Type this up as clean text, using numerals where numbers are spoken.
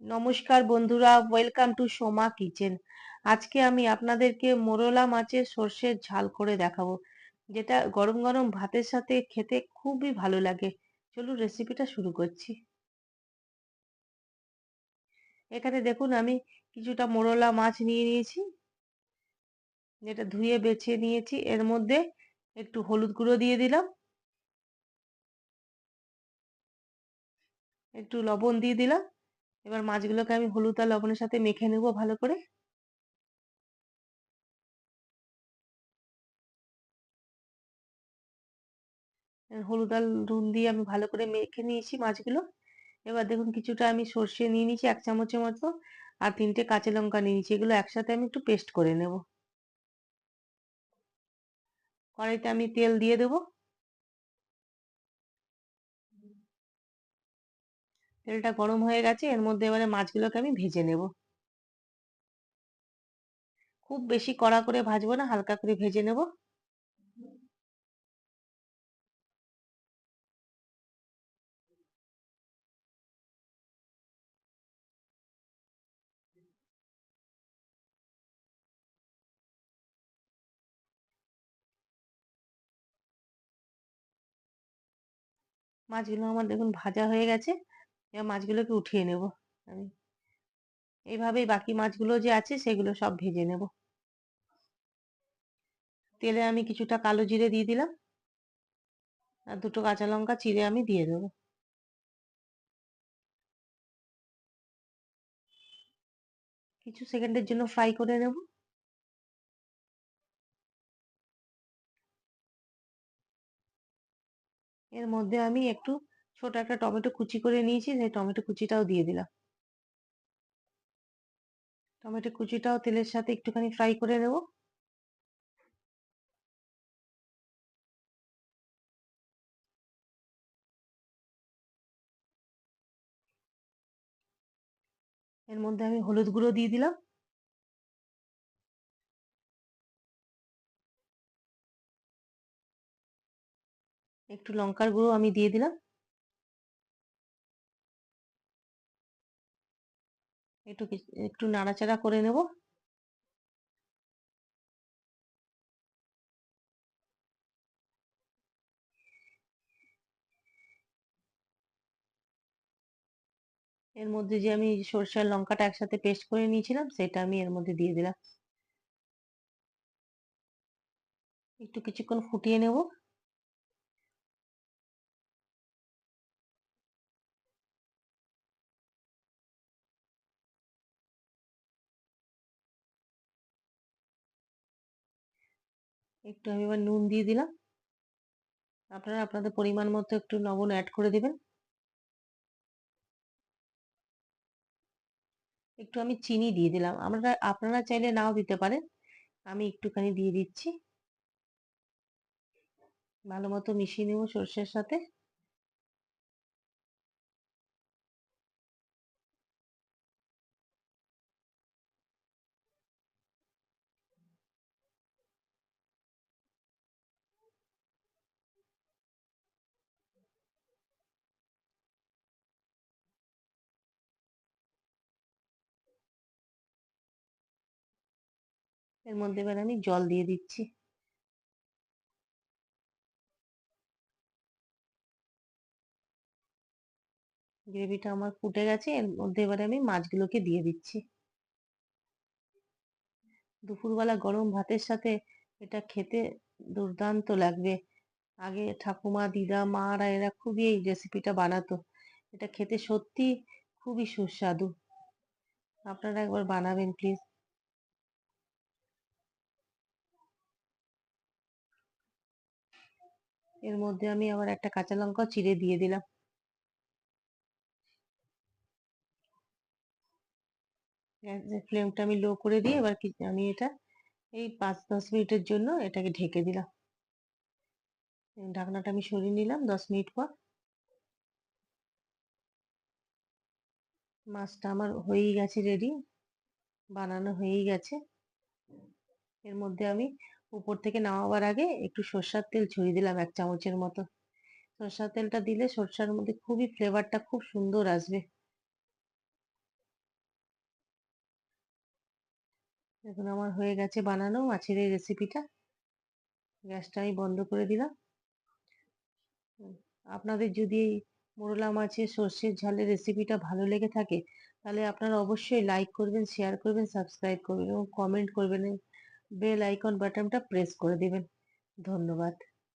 নমস্কার বন্ধুরা, welcome to Soma kitchen. আজকে আমি আপনাদেরকে মোরলা মাছের সর্ষের ঝাল করে দেখাবো, যেটা গরম গরম ভাতের সাথে খেতে খুবই ভালো লাগে। চলুন রেসিপিটা শুরু করছি। এখানে দেখুন আমি কিছুটা মোরলা মাছ নিয়ে নিয়েছি, যেটা ধুয়ে বেছে নিয়েছি। এর মধ্যে একটু হলুদ গুঁড়ো দিয়ে দিলাম, একটু লবণ দিয়ে দিলাম। এবার মাছগুলোকে আমি হলুদ আর লবণের সাথে মেখে নেব ভালো করে। হলুদ আর নুন দিয়ে আমি ভালো করে মেখে নিয়েছি মাছগুলো। এবার দেখুন কিছুটা আমি সর্ষে নিয়ে নিয়েছি 1 চামচের মতো, আর 3টে কাঁচা লঙ্কা নিয়ে নিয়েছি। এগুলো একসাথে আমি একটু পেস্ট করে নেব। কড়াইতে আমি তেল দিয়ে দেব। তেলটা গরম হয়ে গেছে, এর মধ্যে এবারে মাছগুলোকে আমি ভেজে নেব। খুব বেশি কড়া করে ভাজবো না, হালকা করে ভেজে নেব। মাছগুলো আমার দেখুন ভাজা হয়ে গেছে। এবার মাছগুলোকে উঠিয়ে নেব আমি। এইভাবেই বাকি মাছগুলো যে আছে সেগুলো সব ভেজে নেব। তেলে আমি কিছুটা কালো জিরে দিয়ে দিলাম, আর 2টো কাঁচা লঙ্কা চিড়ে আমি দিয়ে দেবো। কিছু সেকেন্ডের জন্য ফ্রাই করে নেব। এর মধ্যে আমি একটু ছোট একটা টমেটো কুচি করে নিয়েছি, সেই টমেটো কুচিটাও দিয়ে দিলাম। টমেটো কুচিটাও তেলের সাথে একটুখানি ফ্রাই করে নেব। এর মধ্যে আমি হলুদ গুঁড়ো দিয়ে দিলাম, একটু লঙ্কার গুঁড়ো আমি দিয়ে দিলাম। একটু নাড়াচাড়া করে নেব। এর মধ্যে যে আমি সরষে আর লঙ্কাটা একসাথে পেস্ট করে নিয়েছিলাম সেটা আমি এর মধ্যে দিয়ে দিলাম। একটু কিছুক্ষণ ফুটিয়ে নেব। একটু আমি এবার নুন দিয়ে দিলাম। আপনারা আপনাদের পরিমাণ মতো একটু লবণ অ্যাড করে দিবেন। একটু আমি চিনি দিয়ে দিলাম, আপনারা চাইলে নাও দিতে পারেন। আমি একটুখানি দিয়ে দিচ্ছি। ভালো মতো মিশিয়ে নেব সর্ষের সাথে। এর মধ্যে এবার আমি জল দিয়ে দিচ্ছি। গ্রেভিটা আমার ফুটে গেছে, এর মধ্যে এবারে আমি মাছগুলোকে দিয়ে দিচ্ছি। দুপুরবেলা গরম ভাতের সাথে এটা খেতে দুর্দান্ত লাগবে। আগে ঠাকুমা, দিদা, মারা এরা খুবই এই রেসিপিটা বানাতো। এটা খেতে সত্যি খুবই সুস্বাদু। আপনারা একবার বানাবেন প্লিজ। এর মধ্যে আমি আবার একটা কাঁচা লঙ্কা চিড়ে দিয়ে দিলাম। গ্যাসের ফ্লেমটা আমি লো করে দিয়ে এবার আমি এটা এই 5-10 মিনিটের জন্য এটাকে ঢেকে দিলাম। ঢাকনাটা আমি সরিয়ে নিলাম 10 মিনিট পর। মাছটা আমার হয়েই গেছে রেডি, বানানো হয়েই গেছে। এর মধ্যে আমি উপর থেকে নামাবার আগে একটু সর্ষার তেল ছড়িয়ে দিলাম 1 চামচের মতো। সর্ষার তেলটা দিলে সর্ষার মধ্যে খুবই ফ্লেভারটা খুব সুন্দর আসবে। এখন আমার হয়ে গেছে বানানো মাছের এই রেসিপিটা। গ্যাসটা আমি বন্ধ করে দিলাম। হুম, আপনাদের যদি এই মোরলা মাছের সর্ষের ঝালের রেসিপিটা ভালো লেগে থাকে তাহলে আপনারা অবশ্যই লাইক করবেন, শেয়ার করবেন, সাবস্ক্রাইব করবেন এবং কমেন্ট করবেন। বেল আইকন বাটনটা প্রেস করে দেবেন। ধন্যবাদ।